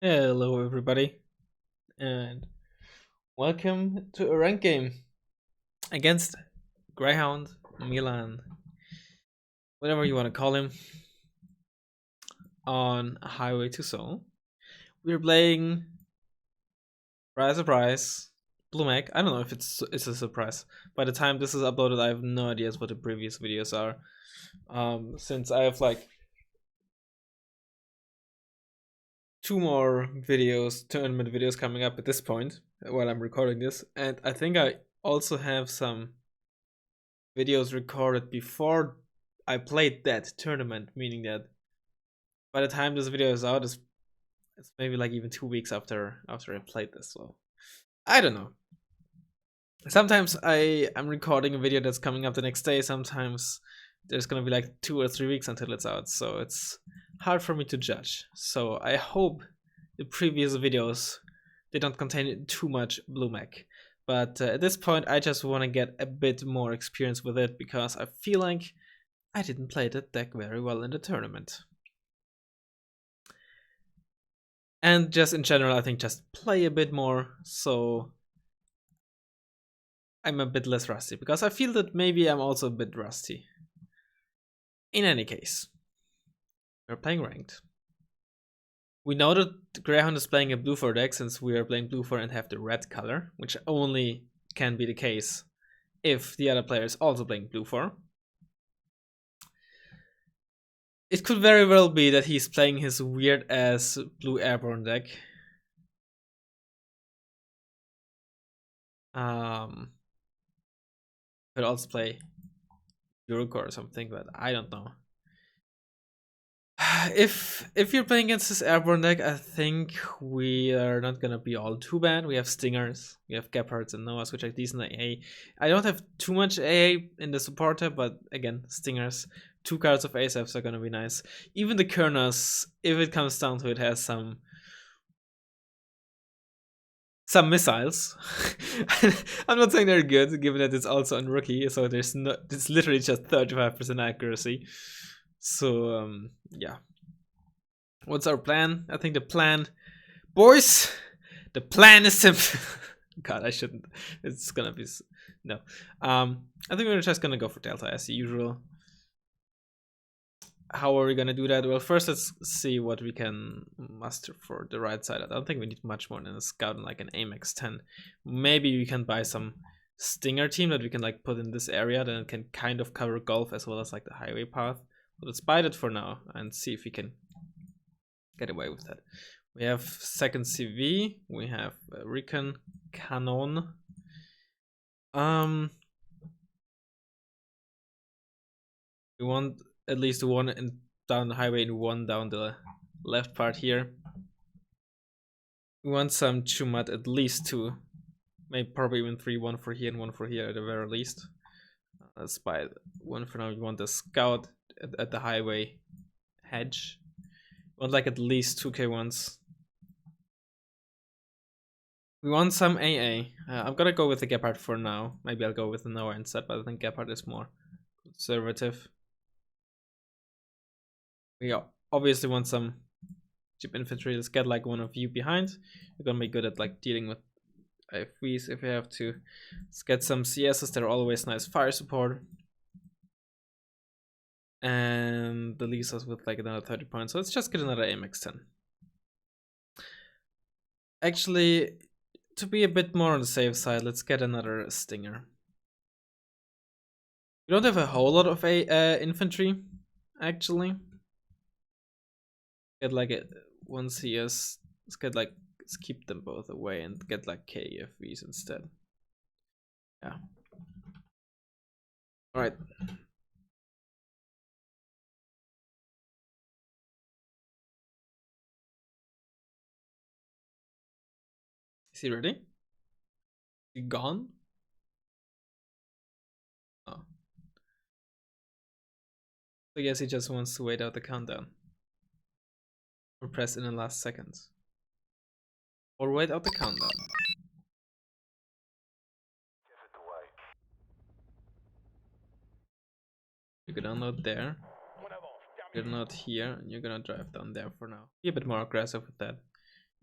Hello, everybody, and welcome to a rank game against Greyhound Milan, whatever you want to call him, on Highway to Seoul. We're playing surprise, Blue Mech. I don't know if it's a surprise. By the time this is uploaded, I have no idea what the previous videos are. Since I have like two more videos, tournament videos coming up at this point while I'm recording this, and I think I also have some videos recorded before I played that tournament, meaning that by the time this video is out, it's maybe like even 2 weeks after I played this. So I don't know. Sometimes I'm recording a video that's coming up the next day. Sometimes there's gonna be like 2 or 3 weeks until it's out. So it's hard for me to judge. So I hope the previous videos they don't contain too much Blue Mech. But at this point, I just want to get a bit more experience with it because I feel like I didn't play that deck very well in the tournament. And just in general, I think just play a bit more so I'm a bit less rusty, because I feel that maybe I'm also a bit rusty. In any case, we're playing ranked. We know that Greyhound is playing a Bluefor deck since we are playing Bluefor and have the red color, which only can be the case if the other player is also playing Bluefor. It could very well be that he's playing his weird ass blue airborne deck. Could also play Yuriko or something, but I don't know. If you're playing against this airborne deck, I think we are not gonna be all too bad. We have Stingers, we have Gepards and Noahs, which are decent AA. I don't have too much AA in the supporter, but again, Stingers. 2 cards of ASFs are gonna be nice. Even the Kerners, if it comes down to it, has some missiles. I'm not saying they're good, given that it's also on rookie, so it's literally just 35% accuracy. So yeah. What's our plan? I think the plan, boys, the plan is simple. God, I shouldn't. It's gonna be no. I think we're just gonna go for Delta as usual. How are we gonna do that? Well, first let's see what we can muster for the right side. I don't think we need much more than a scout and like an AMX 10. Maybe we can buy some Stinger team that we can like put in this area, then it can kind of cover golf as well as like the highway path. But let's buy that for now and see if we can get away with that. We have second CV, we have Recon Cannon. We want at least one down the highway and one down the left part here. We want some Chumat, at least 2, maybe probably even 3, 1 for here and 1 for here at the very least. Let's buy 1 for now. We want the scout at the highway hedge. We want like at least 2k ones. We want some AA. I'm gonna go with the Gepard for now. Maybe I'll go with the Noah instead, but I think Gepard is more conservative. We obviously want some cheap infantry. Let's get like one of you behind. We're gonna be good at like dealing with IFVs if we have to. Let's get some CSs. They're always nice fire support. And the leaves us with like another 30 points. So let's just get another AMX 10. Actually, to be a bit more on the safe side, let's get another Stinger. We don't have a whole lot of infantry, actually. Get like one CS. Let's keep them both away and get like KFVs instead. Yeah. All right. Is he ready? Is he gone? Oh. I guess he just wants to wait out the countdown. Or press in the last seconds. Or wait out the countdown. You're gonna unload there. You're not here, and you're gonna drive down there for now. Be a bit more aggressive with that.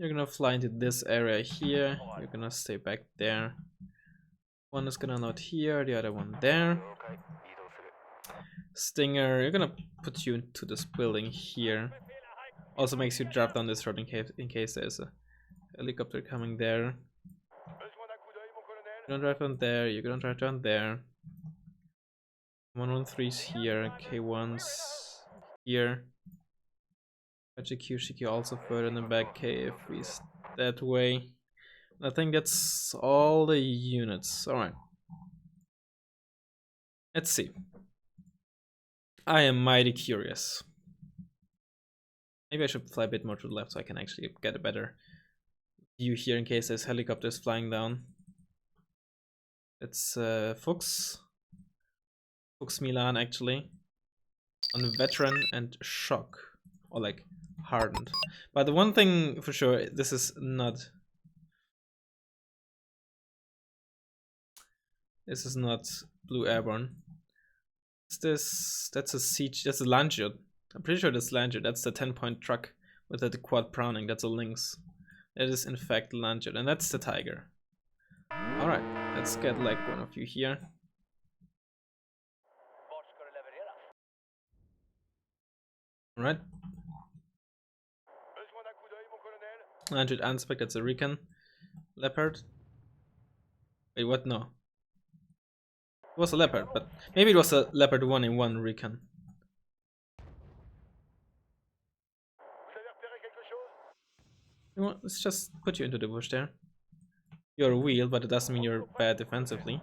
You're gonna fly into this area here. You're gonna stay back there. One is gonna load here, the other one there. Stinger, you're gonna put you into this building here. Also makes you drop down this road in case there's a helicopter coming there. You're gonna drive down there, you're gonna drive down there. 113's here, K1's here. Shiki also further in the back, KF is that way. I think that's all the units. Alright. Let's see. I am mighty curious. Maybe I should fly a bit more to the left so I can actually get a better view here in case there's helicopters flying down. It's Fuchs Milan actually. On veteran and shock. Or like hardened. But the one thing for sure, this is not Blue Airborne. That's a siege, that's a Lancia. I'm pretty sure that's Lancia. That's the 10-point truck with the quad Browning. That's a Lynx. That is in fact Lancia, and that's the Tiger. Alright, let's get like one of you here. Alright. 100 Anspec, that's a Recon. Leopard. Wait, what? No. It was a Leopard, but maybe it was a Leopard 1-in-1 Recon. You know what? Let's just put you into the bush there. You're a wheel, but it doesn't mean you're bad defensively.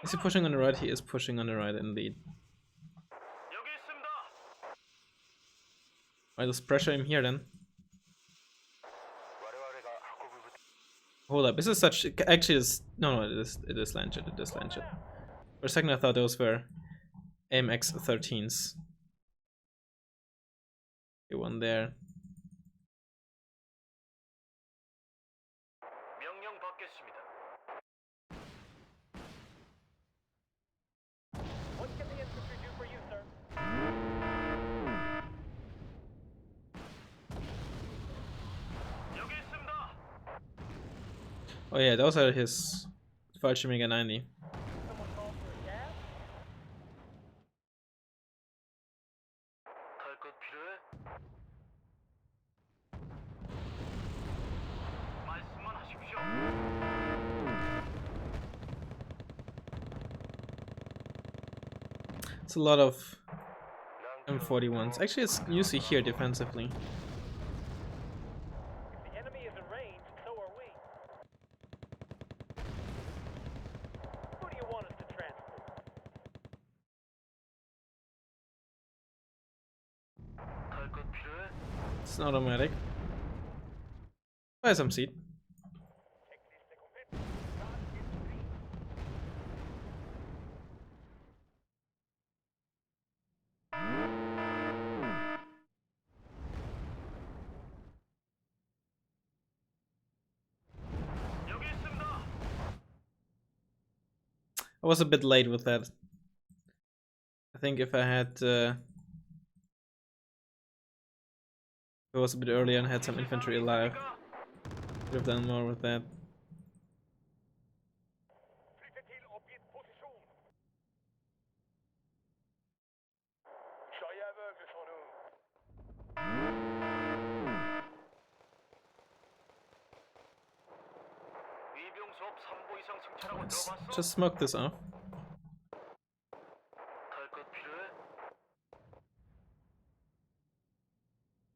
Is he pushing on the right? He is pushing on the right indeed. Alright, let's pressure him here then. Hold up, this is such... Actually, it's... No, it is Lancia, it is Lancia. For a second I thought those were MX-13s. Okay, one there. Oh yeah, those are his Fallschirmjäger 90. It's a lot of M41s. Actually, it's usually here defensively. It's not automatic. Buy some seed. I was a bit late with that. I think if I had if I was a bit earlier and had some infantry alive, could have done more with that. Let's just smoke this off.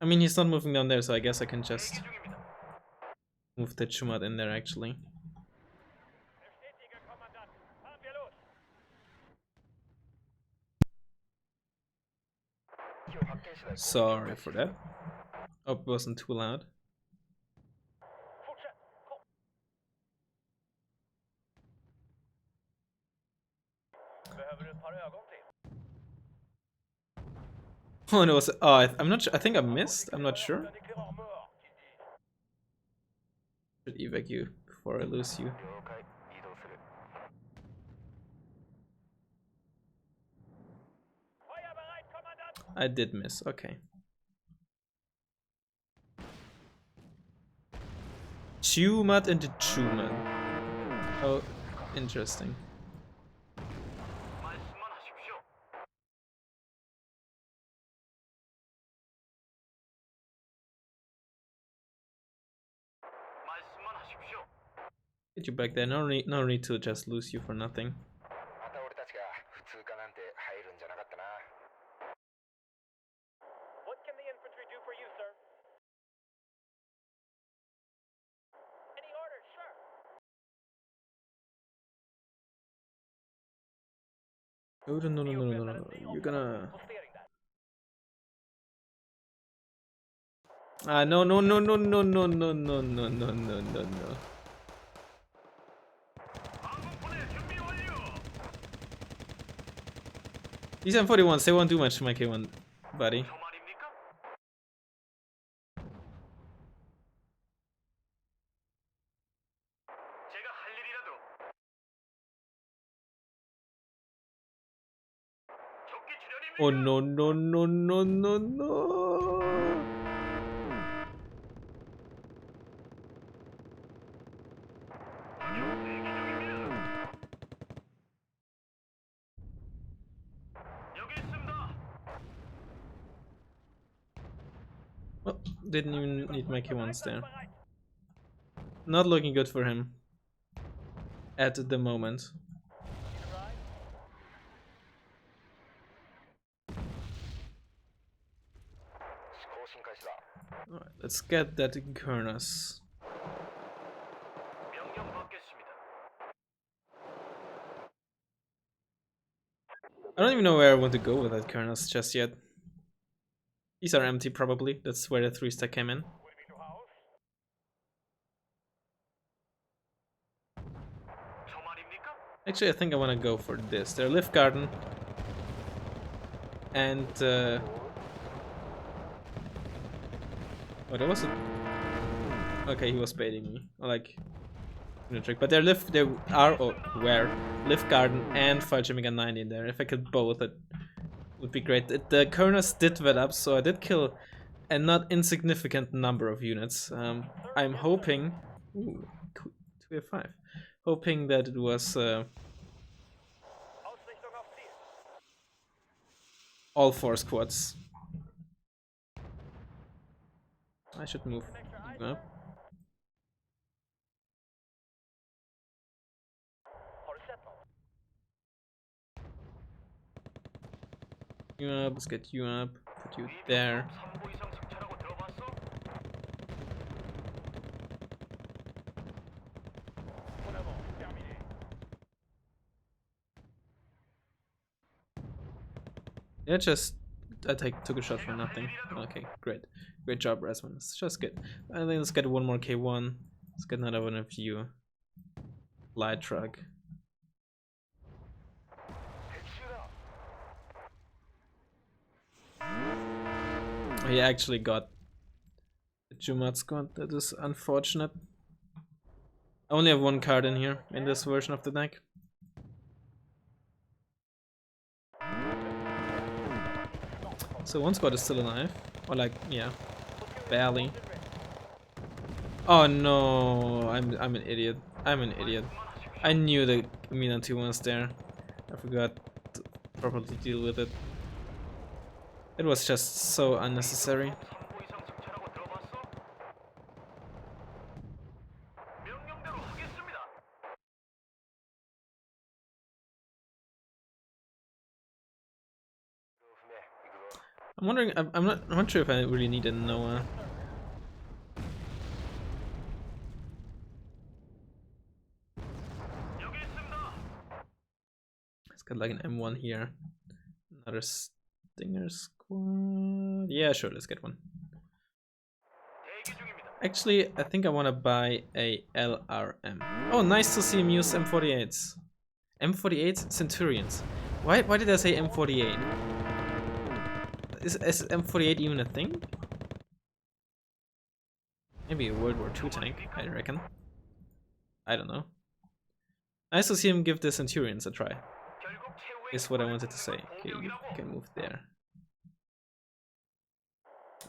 I mean, he's not moving down there, so I guess I can just move the Chumat in there actually. Sorry for that. Hope it wasn't too loud. Oh, and it was. Oh, I'm not sure. I think I missed. I'm not sure. Should evac you before I lose you. I did miss, okay. Chumat and the Chuman. Oh, interesting. Get you back there. No need to just lose you for nothing. What can the infantry do for you, sir? Any orders, sir? Oh, no. You're gonna... Ah, no. These M41s, they won't do much to my K1, buddy. Oh no. Oh, didn't even need my K1s there. Not looking good for him at the moment. Alright, let's get that Kernas. I don't even know where I want to go with that Kernas just yet. These are empty probably, that's where the 3-stack came in. Actually, I think I want to go for this. They're Lift Garden. And oh, there was a... Okay, he was baiting me. Like, trick. But they are, or where, Lift Garden and Fallschirmjäger 90 in there. If I could both, it would be great. The Kernas did develop, so I did kill a not insignificant number of units. I'm hoping... Ooh, 2F5. Hoping that it was all 4 squads. I should move up. You up, let's get you up, put you there. Yeah, just I took a shot for nothing. Okay, great job, Razzmann. It's just good. I think let's get one more K1. Let's get another one of you. Light truck. He actually got the Jumat squad. That is unfortunate. I only have 1 card in here in this version of the deck. So 1 squad is still alive. Or like, yeah, barely. Oh no, I'm an idiot. I'm an idiot. I knew the Mina 2 was there. I forgot to properly deal with it. It was just so unnecessary. I'm wondering. I'm not sure if I really need a Noah. Let's get like an M1 here. Another Stinger squad. Yeah, sure. Let's get one. Actually, I think I want to buy a LRM. Oh, nice to see him use M48s. M48 Centurions. Why did I say M48? Is M48 even a thing? Maybe a World War II tank, I reckon. I don't know. Nice to see him give the Centurions a try. Is what I wanted to say. Okay, you can move there.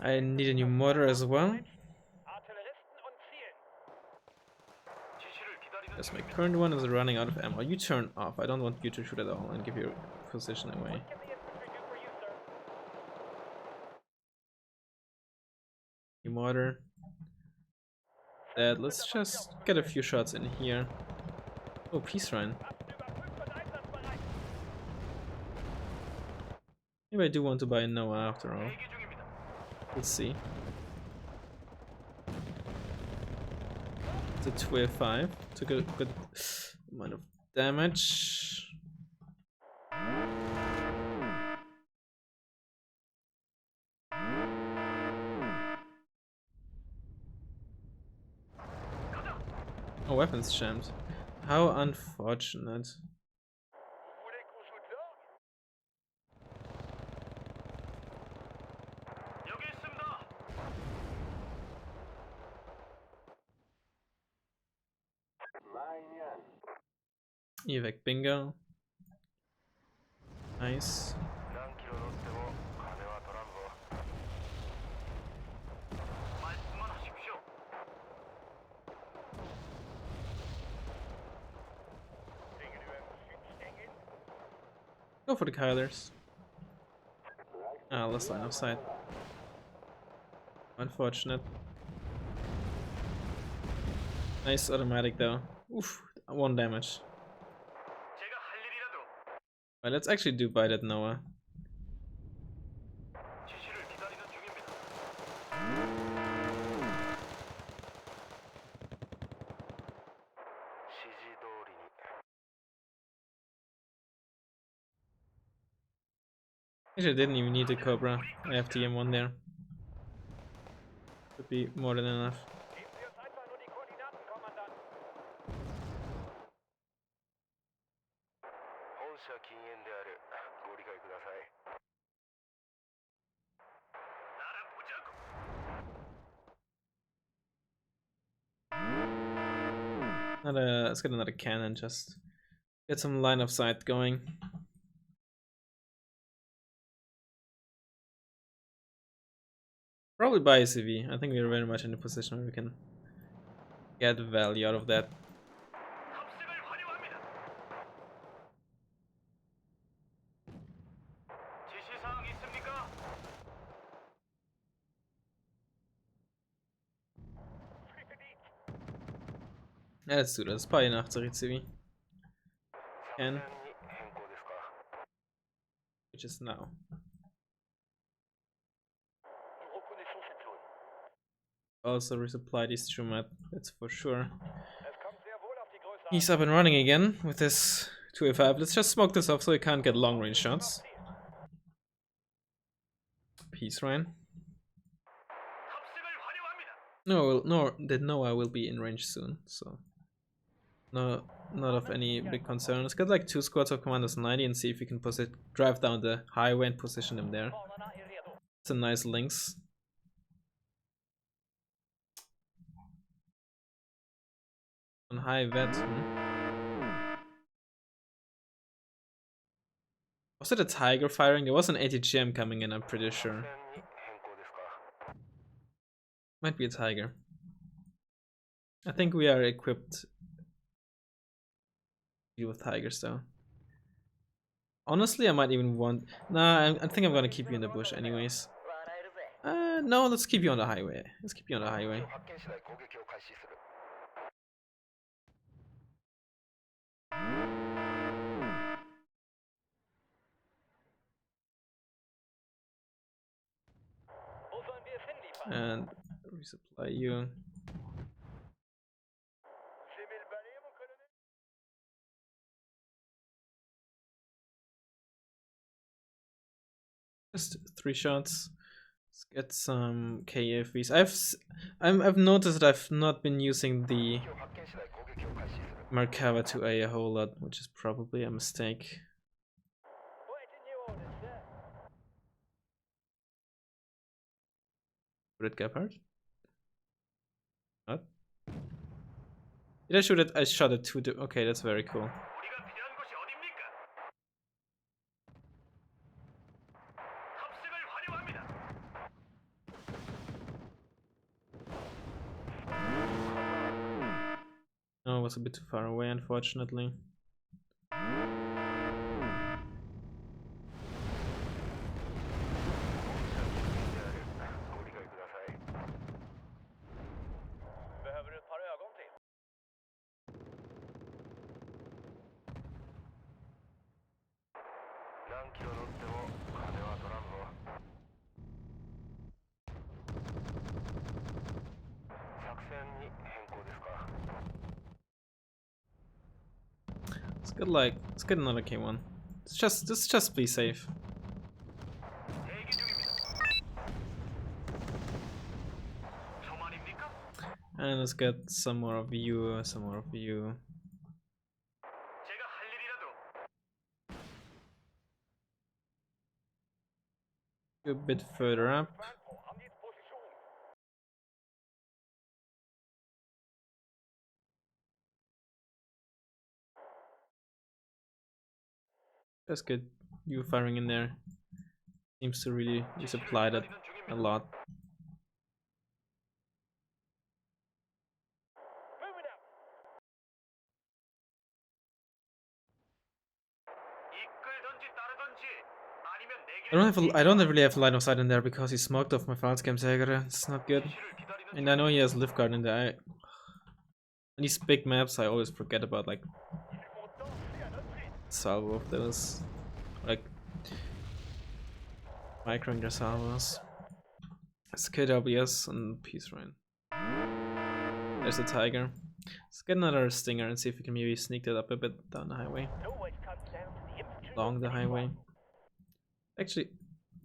I need a new mortar as well. Artilleristen und zielen. Yes, my current one is running out of ammo. You turn off. I don't want you to shoot at all and give your position away. What can the infantry do for you, sir? New mortar. That. Let's just get a few shots in here. Oh, peace run. Waffen überprüft und einsatzbereit. Maybe I do want to buy a Noah after all. We'll see. It's a 2A5. Took a good amount of damage. Oh, weapons jammed. How unfortunate. Evac bingo. Nice. Go for the Kylers. Ah, less line of sight. Unfortunate. Nice automatic though. Oof, 1 damage. Well, let's actually do buy that Noah. Actually, I didn't even need the Cobra. I have TM1 there. Could be more than enough. Geben Sie uns einfach nur die Koordinaten, Kommandant. Let's get another cannon, just get some line of sight going. Probably buy a CV. I think we're very much in a position where we can get value out of that. Yeah, let's do that. Let's buy an 8 CV. Can. Which is now. Also resupply this Trumat, that's for sure. Es kommt sehr wohl auf die Größe an. He's up and running again with this 2A5. Let's just smoke this off so he can't get long range shots. Peace, Ryan. No, the Noah will be in range soon, so no, not of any big concern. Let's get like 2 squads of Commanders 90 and see if we can drive down the highway and position him there. It's a nice links. On high vet. Was it a Tiger firing? There was an ATGM coming in, I'm pretty sure. Might be a Tiger. I think we are equipped to deal with Tigers though. Honestly, I might even want... Nah, I think I'm gonna keep you in the bush anyways. No, let's keep you on the highway. Let's keep you on the highway. And resupply you. Just 3 shots. Let's get some KFVs. I've noticed that I've not been using the Merkava 2A a whole lot, which is probably a mistake. Did it get hurt? What? Did I shoot it? I shot it too. Okay, that's very cool. No, it was a bit too far away, unfortunately. Behöver du ett par ögon till? Let's get another K1. Let's just be safe. And let's get some more of you, some more of you. A bit further up. That's good. You firing in there seems to really resupply that a lot. I don't really have line of sight in there because he smoked off my Fallskärmsjägare. It's not good. And I know he has lift guard in there. On these big maps I always forget about like salvo of those, like microing their salvos. It's KWS and Peace Rain. There's a tiger. Let's get another stinger and see if we can maybe sneak that up a bit down the highway. Along the highway. Actually,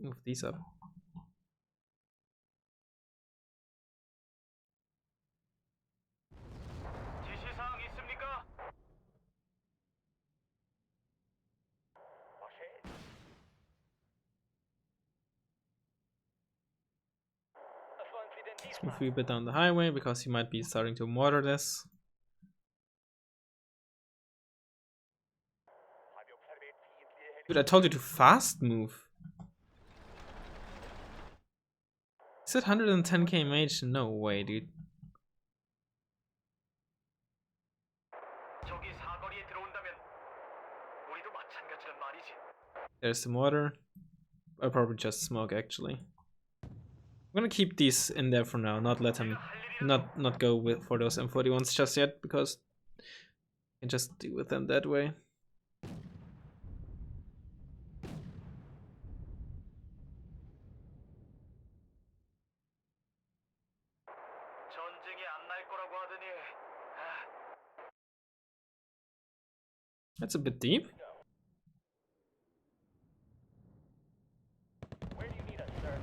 move these up. Let's move you a bit down the highway because he might be starting to mortar this. Dude, I told you to fast move. He said 110k mage. No way, dude. There's the mortar. I'll probably just smoke actually. I'm gonna keep these in there for now, not let him not go for those M41s just yet because I can just deal with them that way. That's a bit deep. Where do you need us, sir?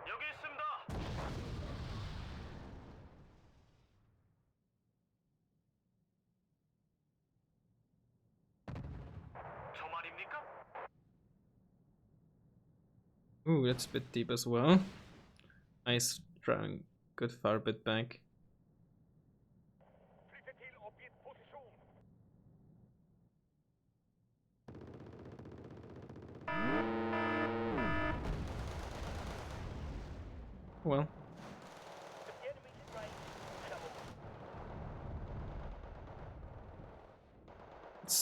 여기 있습니다. 저 말입니까? Ooh, that's a bit deep as well. Nice drawing, good far bit back. Well,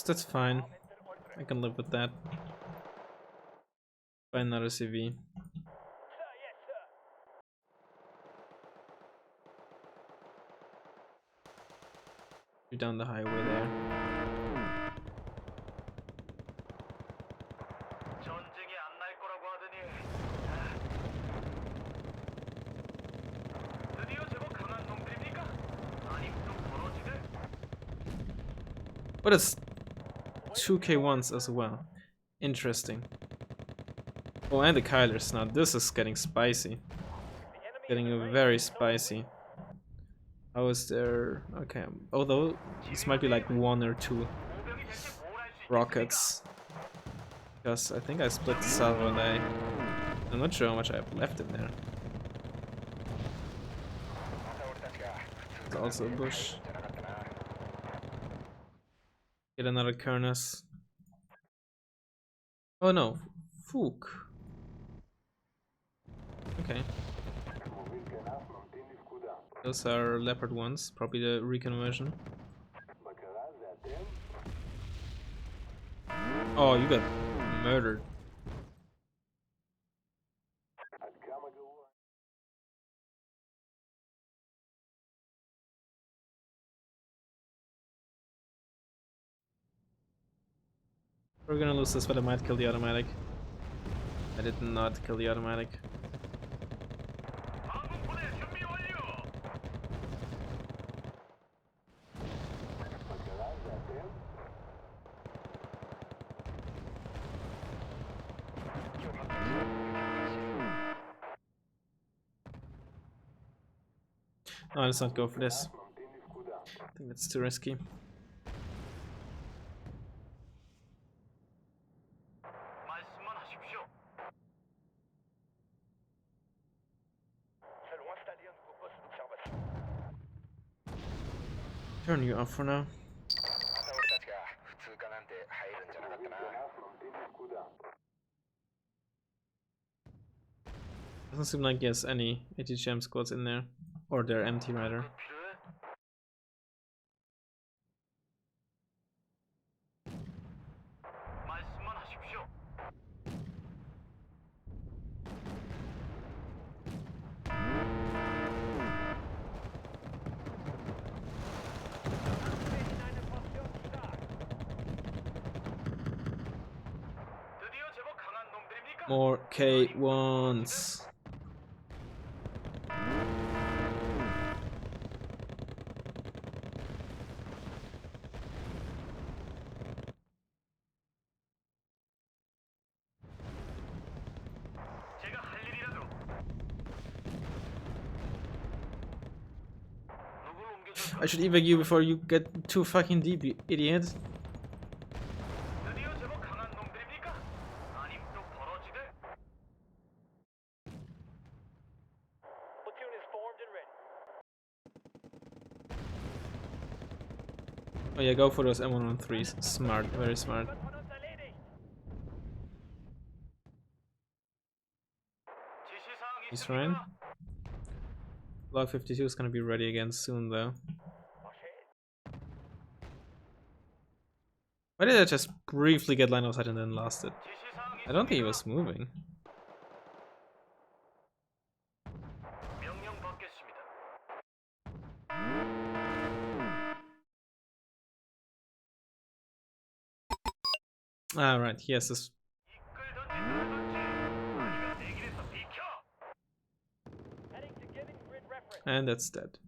that's fine. I can live with that. Find another CV. You're down the highway there. But it's 2k1s as well. Interesting. Oh, and the Kylers now. This is getting spicy. Getting very spicy. How is there? Okay, although this might be like 1 or 2 rockets. Because I think I split the salvo and I'm not sure how much I have left in there. There's also a bush. Get another Kernus. Oh no, Fook. Okay. Those are leopard ones, probably the reconversion. Oh, you got murdered. We're gonna lose this, but I might kill the automatic. I did not kill the automatic. No, let's not go for this. I think that's too risky. 말씀만 하십시오. 새로운 스타디언 버스 도착했습니다. Turn you off for now. Doesn't seem like he has any ATGM squads in there. Or they're empty rather. 말씀만 하십시오. 드디어 제법 강한 놈들입니까? More K1s. 제가 할 일이라도 누굴 옮겨줘? I should evac you before you get too fucking deep, you idiot. 드디어 제법 강한 놈들입니까? 아님 또 벌어지대? Platoon is formed and ready. Oh yeah, go for those M113s. Smart, very smart. 지시사항 He's fine. 있습니까? Block 52 is gonna be ready again soon though. Why did I just briefly get line of sight and then lost it? 지시사항 I don't think he 있습니까? was moving. 명령 받겠습니다. Ah, right, he has this. 이끌던지 따르던지 아니면 내 길에서 비켜. Heading to giving grid reference. And that's dead.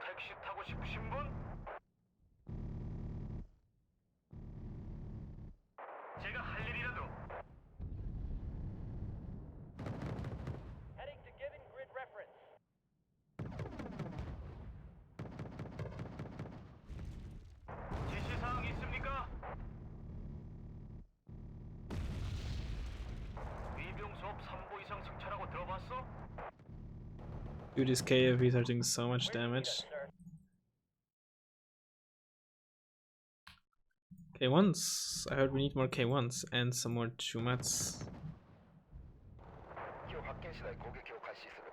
택시 타고 싶으신 분? 제가 할 일이라도. Heading to giving grid reference. 지시사항 있습니까? 위병수업 3보 이상 승차라고 들어봤어? Dude, these KFVs are doing so much damage. K1s. I heard we need more K1s and some more Chumats. 기호 확인 시대 고객 기록할 시스템.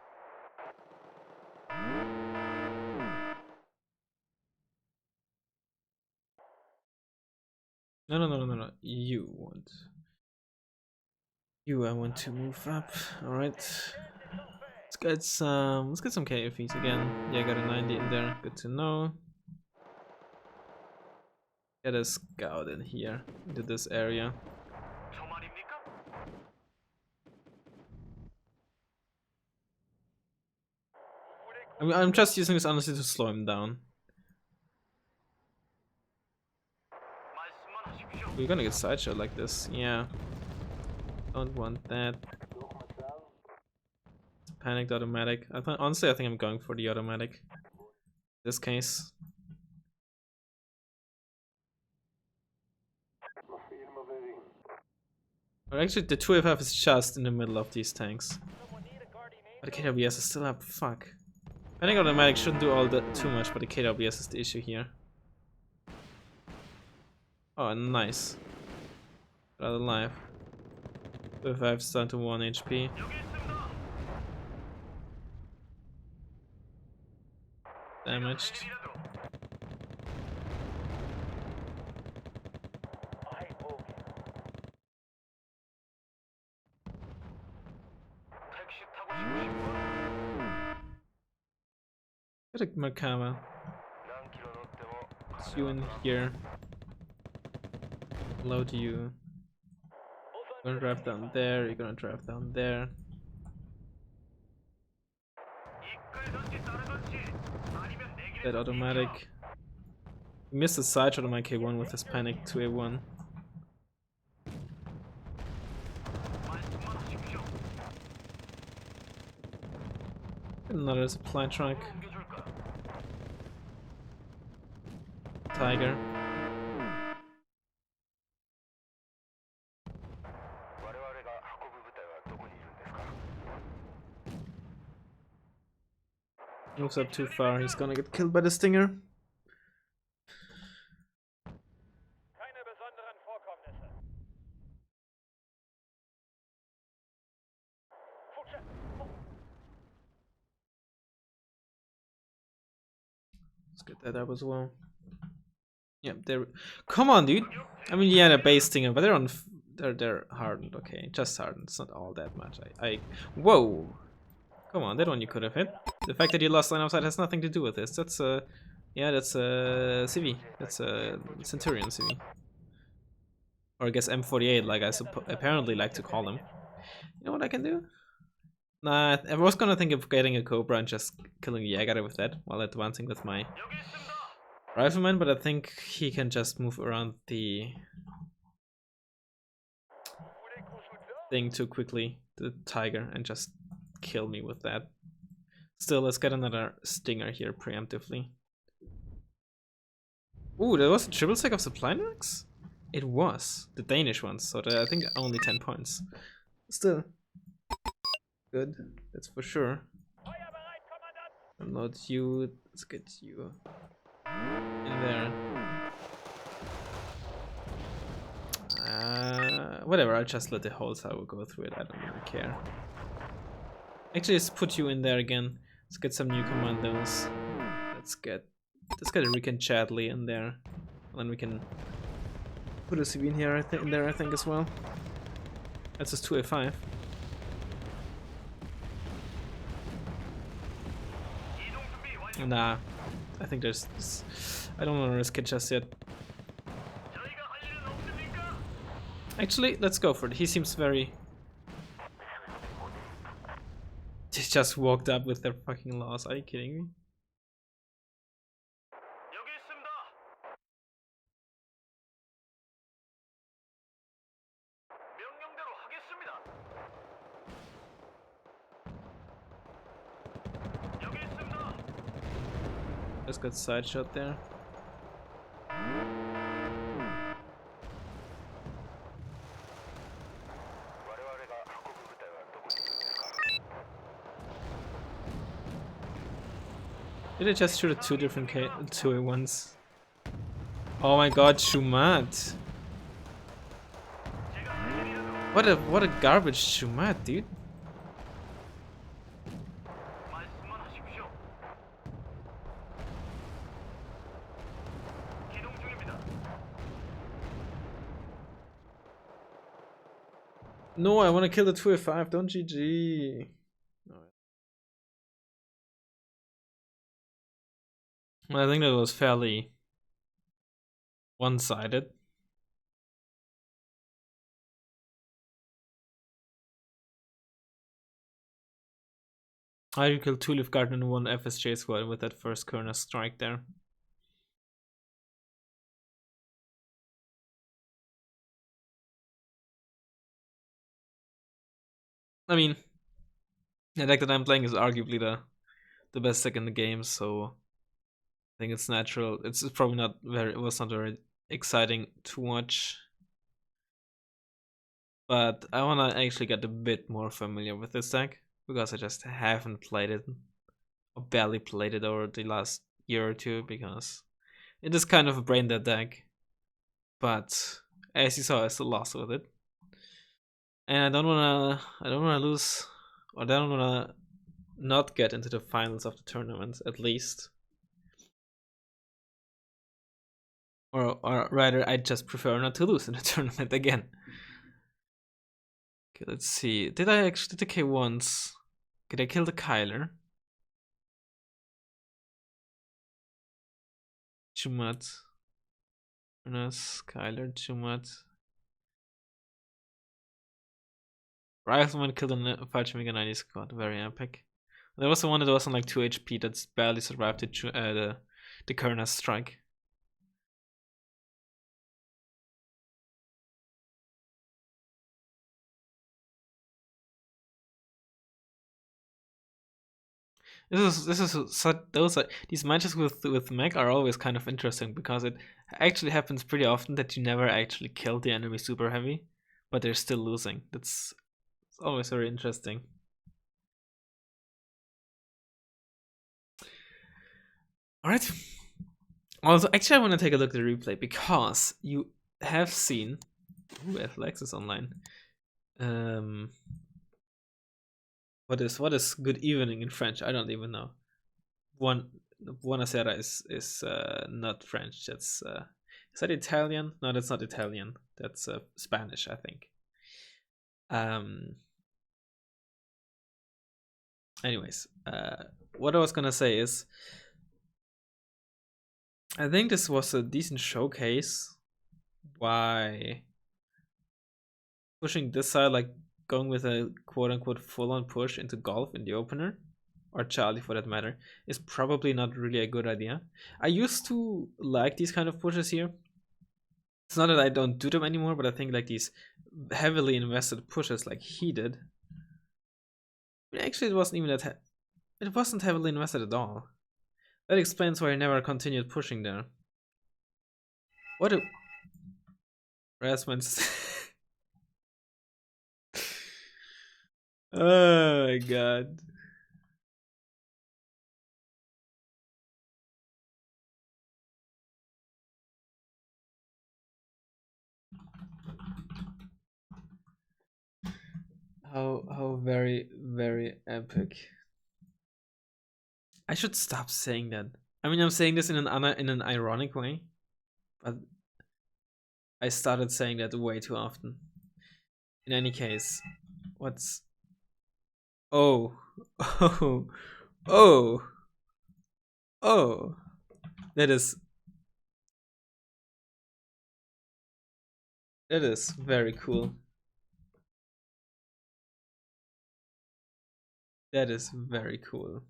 No. You want. I want to move up. Alright. Let's get some KFVs again. Yeah, I got a 90 in there. Good to know. Get a scout in here into this area. 저 말입니까? I mean, I'm just using this honestly to slow him down. 말씀만 하십시오. We're gonna get sideshot like this. Yeah. Don't want that. Panicked automatic. Honestly, I think I'm going for the automatic. This case. But actually, the 2FF is just in the middle of these tanks. But the KWS is still up. Fuck. Panic automatic shouldn't do all that too much, but the KWS is the issue here. Oh, nice. Got alive. 2FF is down to 1 HP. 여기 있습니다. damaged. Get a Merkava. It's you in here. Load you. You're gonna drive down there, you're gonna drive down there. That automatic. You missed the side shot on my K1 with his panic to A1. Another supply truck. Tiger. Moves up too far, he's gonna get killed by the Stinger. Keine besonderen Vorkommnisse. Let's get that up as well. Yeah, they're. Come on, dude. I mean, yeah, they're base Stinger, but they're on. They're hardened. Okay, just hardened. It's not all that much. Whoa. Come on, that one you could have hit. The fact that you lost line of sight has nothing to do with this. That's a. Yeah, that's a CV. That's a Centurion CV. Or I guess M48, like I apparently like to call them. You know what I can do? Nah, I was gonna think of getting a Cobra and just killing the Jäger with that while advancing with my Rifleman, but I think he can just move around the thing too quickly, the Tiger, and just kill me with that. Still, let's get another Stinger here preemptively. Ooh, there was a triple stack of supply racks? It was. The Danish ones, so I think only 10 points. Still. Good, that's for sure. Unload you, let's get you in there. Whatever, I'll just let the whole tower go through it, I don't really care. Actually, let's put you in there again. Let's get some new commandos. Let's get a Rick Chadley in there. And then we can put a CV in here, I think as well. That's just 2A5. Nah, I think there's. I don't want to risk it just yet. Actually, let's go for it. He seems very. They just walked up with their fucking laws. Are you kidding me? Just got side shot there. Did I just shoot at two different two at once? Oh my god, Shumat! What a garbage Shumat, dude. No, I want to kill the 2A5, don't GG. I think that was fairly one-sided. I killed 2 Leaf Garden and 1 FSJ squad with that first Kerner strike there. I mean, the deck that I'm playing is arguably the best deck in the game, so I think it's natural. It's probably not very. It was not very exciting to watch, but I wanna actually get a bit more familiar with this deck because I just haven't played it, or barely played it over the last year or two because it is kind of a brain dead deck. But as you saw, I still lost with it. And I don't wanna lose, or I don't wanna not get into the finals of the tournament, at least. or rather, I just prefer not to lose in a tournament again. Okay, let's see. Did I actually decay once? Did I kill the Kyler? Chumat. Kyler, Chumat. Razzmann killed a Fallschirmjäger 90 squad. Very epic. There was the one that was on like 2 HP that's barely survived the Kerner's strike. These matches with mech are always kind of interesting because it actually happens pretty often that you never actually kill the enemy super heavy, but they're still losing. It's always very interesting. All right. Also, actually, I want to take a look at the replay because you have seen. Ooh, Athletics is online. What is good evening in French? I don't even know. Buonasera is not French. That's is that Italian? No, that's not Italian. That's Spanish, I think. Anyways, what I was gonna say is, I think this was a decent showcase. Why pushing this side, like going with a quote-unquote full-on push into golf in the opener, or Charlie for that matter, is probably not really a good idea. I used to like these kind of pushes here. It's not that I don't do them anymore, but I think like these heavily invested pushes like he did. Actually, it wasn't even that. It wasn't heavily invested at all. That explains why I never continued pushing there. What a Razzmann's. Oh my god. How very, very epic. I should stop saying that. I mean, I'm saying this in an ironic way, but I started saying that way too often. In any case, what's oh oh oh oh that is very cool. That is very cool.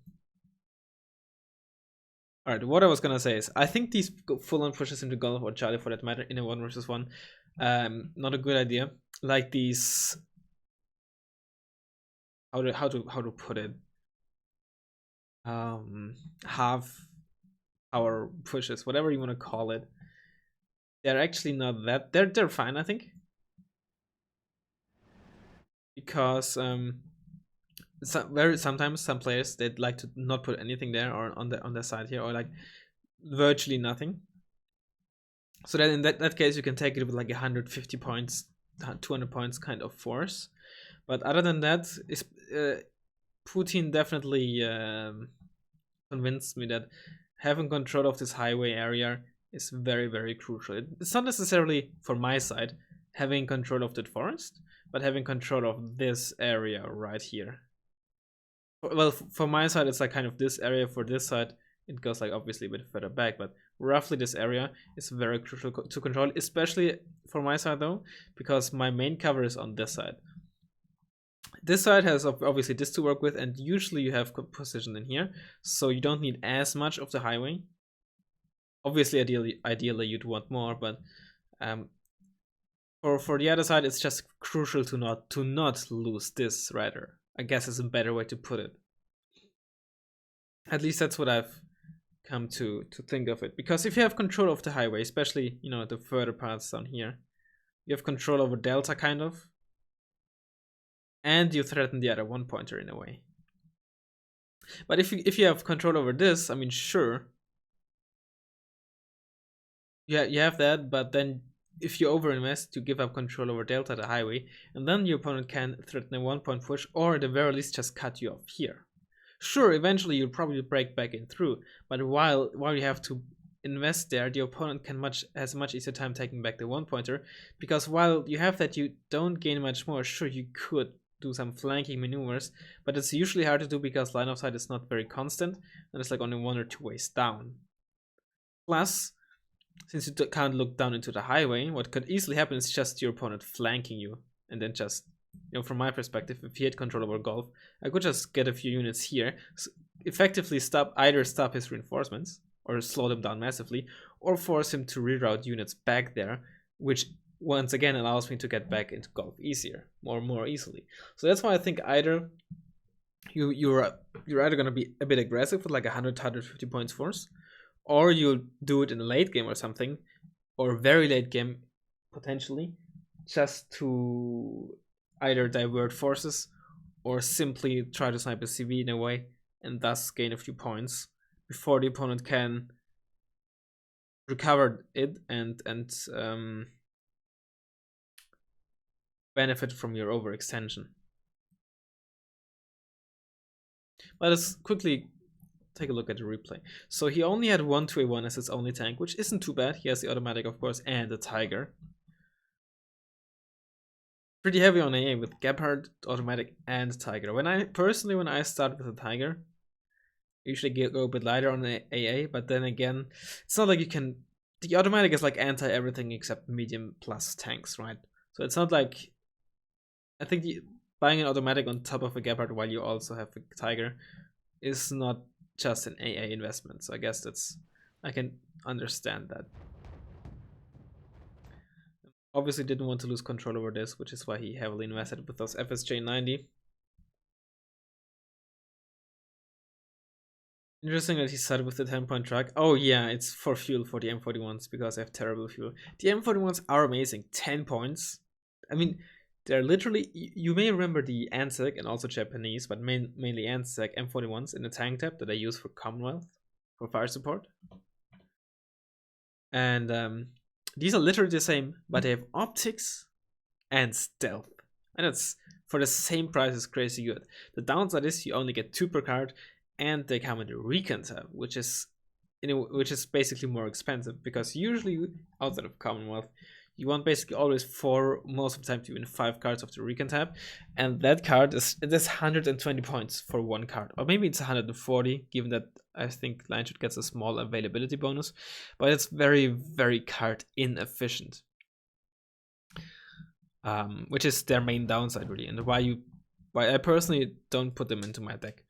Alright, what I was gonna say is, I think these full-on pushes into golf or Charlie for that matter in a 1 versus 1, not a good idea. Like these, how to put it, half power pushes, whatever you want to call it. They're actually not that. They're fine, I think, because sometimes some players they'd like to not put anything there or on their side here, or like virtually nothing. So then in that case you can take it with like 150 points, 200 points kind of force. But other than that, is Putin definitely convinced me that having control of this highway area is very, very crucial. It's not necessarily for my side having control of that forest, but having control of this area right here. Well, for my side, it's like kind of this area. For this side, it goes like obviously a bit further back, but roughly this area is very crucial to control, especially for my side though, because my main cover is on this side. This side has obviously this to work with, and usually you have position in here, so you don't need as much of the highway. Obviously, ideally you'd want more, but for the other side, it's just crucial to not lose this rather. I guess is a better way to put it. At least that's what I've come to think of it. Because if you have control of the highway, especially the further parts down here, you have control over Delta kind of, and you threaten the other 1 pointer in a way. But if you have control over this, I mean, sure, yeah, you have that, but then if you overinvest, you give up control over Delta, the highway, and then your opponent can threaten a 1 point push, or at the very least just cut you off here. Sure, eventually you'll probably break back in through, but while you have to invest there, the opponent has a much easier time taking back the 1-pointer, because while you have that, you don't gain much more. Sure, you could do some flanking maneuvers, but it's usually hard to do because line of sight is not very constant, and it's like only 1 or 2 ways down. Plus, since you can't look down into the highway, what could easily happen is just your opponent flanking you, and then just, from my perspective, if he had control over golf, I could just get a few units here, effectively either stop his reinforcements, or slow them down massively, or force him to reroute units back there, which once again allows me to get back into golf more easily. So that's why I think either you're either gonna be a bit aggressive with like 150 points force, or you'll do it in a late game or something, or very late game potentially, just to either divert forces or simply try to snipe a CV in a way and thus gain a few points before the opponent can recover it and benefit from your overextension. Let us quickly take a look at the replay. So he only had 1 2A1 as his only tank, which isn't too bad. He has the automatic, of course, and the Tiger. Pretty heavy on AA with Gebhardt, automatic, and Tiger. When I start with the Tiger, I usually go a bit lighter on the AA, but then again, it's not like you can. The automatic is like anti everything except medium plus tanks, right? So it's not like. I think buying an automatic on top of a Gebhardt while you also have a Tiger is not just an AA investment. So I guess I can understand that. Obviously didn't want to lose control over this, which is why he heavily invested with those FSJ 90. Interesting that he started with the 10-point track. Oh yeah, it's for fuel for the M41s because I have terrible fuel. The M41s are amazing. 10 points. I mean, they're literally, you may remember the ANZAC and also Japanese, but mainly ANZAC M41s in the tank tab that I use for Commonwealth, for fire support. And these are literally the same, but they have optics and stealth. And it's for the same price is crazy good. The downside is you only get 2 per card, and they come in the recon tab, which is basically more expensive, because usually outside of Commonwealth, you want basically always 4, most of the time even 5 cards of the recon tab, and that card is 120 points for 1 card, or maybe it's 140, given that I think Lineshoot gets a small availability bonus, but it's very, very card inefficient, which is their main downside really, and why I personally don't put them into my deck.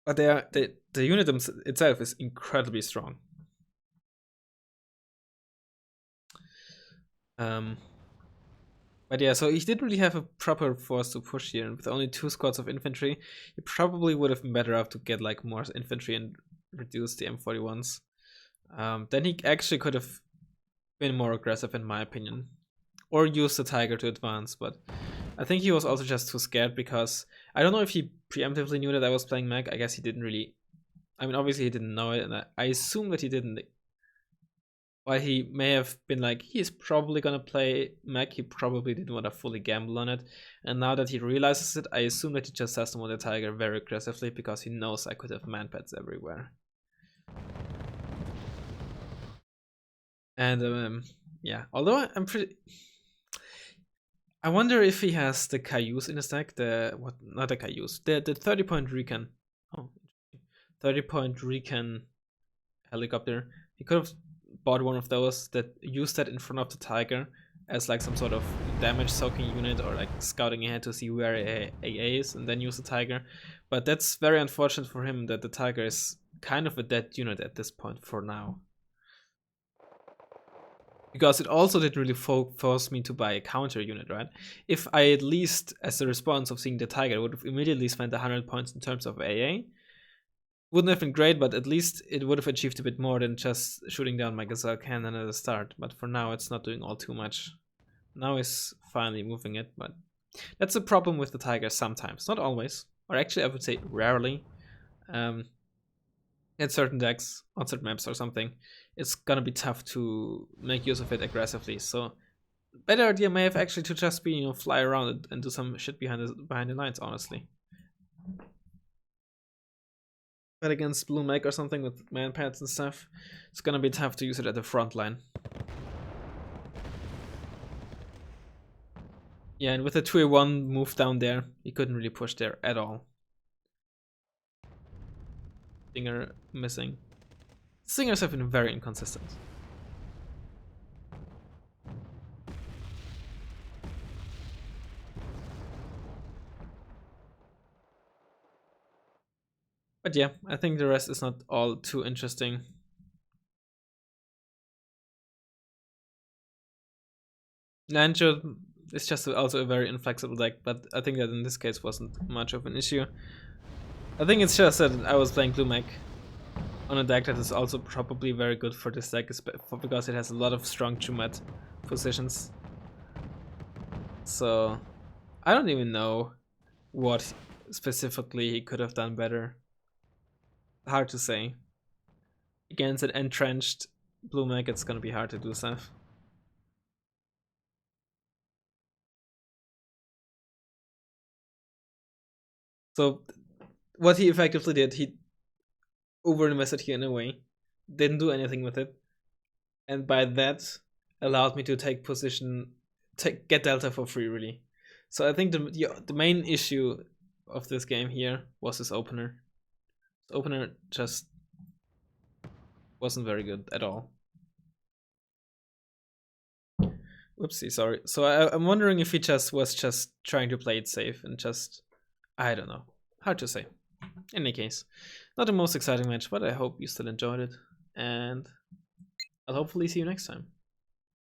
But the unit itself is incredibly strong. But yeah, so he didn't really have a proper force to push here, and with only 2 squads of infantry, he probably would have been better off to get like more infantry and reduce the M41s. Then he actually could have been more aggressive in my opinion, or use the Tiger to advance, but I think he was also just too scared, because I don't know if he preemptively knew that I was playing Mech. I guess he didn't really. I mean, obviously he didn't know it, and I assume that he didn't. While he may have been like, he's probably gonna play Mech, he probably didn't want to fully gamble on it. And now that he realizes it, I assume that he just has to want the Tiger very aggressively, because he knows I could have manpads everywhere. And yeah, although I'm pretty. I wonder if he has the Cayuse in his deck. Not the Cayuse. The 30-point recon. Oh, 30-point recon helicopter. He could have bought one of those that used that in front of the Tiger as like some sort of damage soaking unit, or like scouting ahead to see where AA is and then use the Tiger. But that's very unfortunate for him that the Tiger is kind of a dead unit at this point for now. Because it also didn't really force me to buy a counter unit, right? If I at least, as a response of seeing the Tiger, would have immediately spent 100 points in terms of AA, wouldn't have been great, but at least it would have achieved a bit more than just shooting down my Gazelle cannon at the start. But for now, it's not doing all too much. Now it's finally moving it, but that's a problem with the Tiger sometimes. Not always, or actually I would say rarely. In certain decks, on certain maps or something, it's gonna be tough to make use of it aggressively. So better idea may have actually to just be, fly around it and do some shit behind the lines, honestly. But against Blue Mech or something with man pads and stuff, it's gonna be tough to use it at the front line. Yeah, and with the 2A1 move down there, he couldn't really push there at all. Stinger missing. Stingers have been very inconsistent. But yeah, I think the rest is not all too interesting. Lancho is just also a very inflexible deck, but I think that in this case wasn't much of an issue. I think it's just that I was playing Blue Mech on a deck that is also probably very good for this deck, because it has a lot of strong Chumet positions. So I don't even know what specifically he could have done better. Hard to say. Against an entrenched Blue Mech, it's gonna be hard to do stuff. So what he effectively did, he overinvested here in a way, didn't do anything with it, and by that allowed me to take position, get Delta for free, really. So I think the main issue of this game here was his opener. His opener just wasn't very good at all. Whoopsie, sorry. So I'm wondering if he was just trying to play it safe and just, I don't know. Hard to say. In any case, not the most exciting match, but I hope you still enjoyed it, and I'll hopefully see you next time.